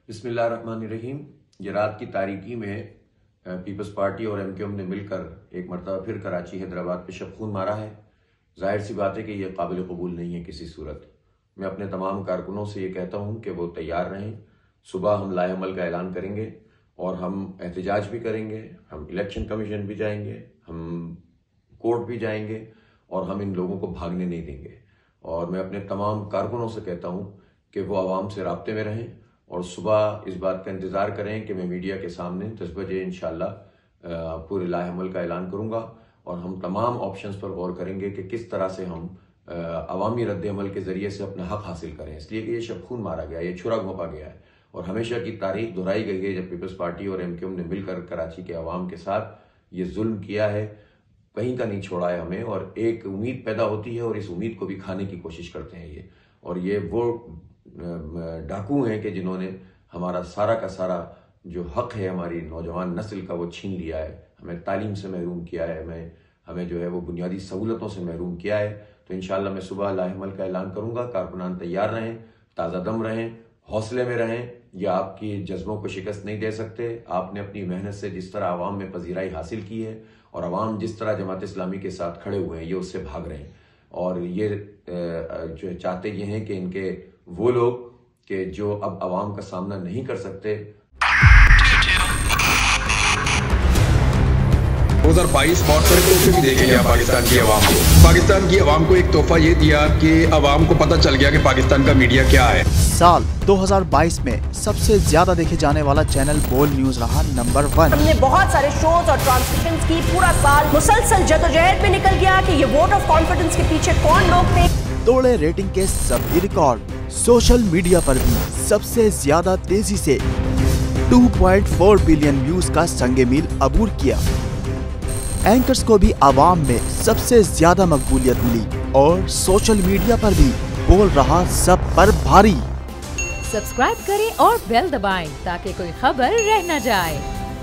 बिस्मिल्लाहिर्रहमानिर्रहीम। ये रात की तारीकी में पीपल्स पार्टी और MQM ने मिलकर एक मरतबा फिर कराची हैदराबाद पे शब खून मारा है। जाहिर सी बात है कि ये काबिल कबूल नहीं है किसी सूरत। मैं अपने तमाम कारकुनों से ये कहता हूँ कि वो तैयार रहें। सुबह हम लाएअमल का ऐलान करेंगे और हम एहतजाज भी करेंगे, हम इलेक्शन कमीशन भी जाएंगे, हम कोर्ट भी जाएंगे और हम इन लोगों को भागने नहीं देंगे। और मैं अपने तमाम कारकुनों से कहता हूँ कि वो आवाम से राब्ते में रहें और सुबह इस बात का इंतज़ार करें कि मैं मीडिया के सामने 10 बजे इंशाअल्लाह पूरे लाएअमल का ऐलान करूँगा और हम तमाम ऑप्शंस पर गौर करेंगे कि किस तरह से हम अवामी रद्द-ए-अमल के ज़रिए से अपना हक़ हासिल करें। इसलिए कि ये शब खून मारा गया, ये छुरा घोंपा गया है और हमेशा की तारीख दोहराई गई है जब पीपल्स पार्टी और MQM ने मिलकर कराची के अवाम के साथ ये जुल्म किया है, कहीं का नहीं छोड़ा है हमें। और एक उम्मीद पैदा होती है और इस उम्मीद को भी खाने की कोशिश करते हैं ये। और ये वो डाकू हैं कि जिन्होंने हमारा सारा का सारा जो हक़ है हमारी नौजवान नस्ल का वो छीन लिया है, हमें तालीम से महरूम किया है, हमें जो है वो बुनियादी सहूलतों से महरूम किया है। तो इंशाअल्लाह मैं सुबह लाएअमल का ऐलान करूँगा। कारकुनान तैयार रहें, ताज़ा दम रहें, हौसले में रहें। ये आपकी जज्बों को शिकस्त नहीं दे सकते। आपने अपनी मेहनत से जिस तरह आवाम में पजीराई हासिल की है और आवाम जिस तरह जमात इस्लामी के साथ खड़े हुए हैं ये उससे भाग रहे हैं। और ये जो चाहते ये हैं कि इनके वो लोग कि जो अब आवाम का सामना नहीं कर सकते। 2022 बहुत सारे तोहफे भी देखे गया पाकिस्तान की आवाम को। पाकिस्तान की आवाम को एक तोहफा ये दिया कि आवाम को पता चल गया कि पाकिस्तान का मीडिया क्या है। साल 2022 में सबसे ज्यादा देखे जाने वाला चैनल बोल न्यूज रहा नंबर 1। हमने बहुत सारे शोज और ट्रांसमिशंस की, पूरा साल मुसलसल जदोजहद में निकल गया कि ये वोट ऑफ कॉन्फिडेंस के पीछे कौन लोग थे। तोड़े रेटिंग के सभी रिकॉर्ड। सोशल मीडिया पर भी सबसे ज्यादा तेजी से 2.4 बिलियन व्यूज का संगे मील अबूर किया। एंकर्स को भी आवाम में सबसे ज्यादा मकबूलियत मिली और सोशल मीडिया पर भी बोल रहा सब पर भारी। सब्सक्राइब करें और बेल दबाएं ताकि कोई खबर रह न जाए।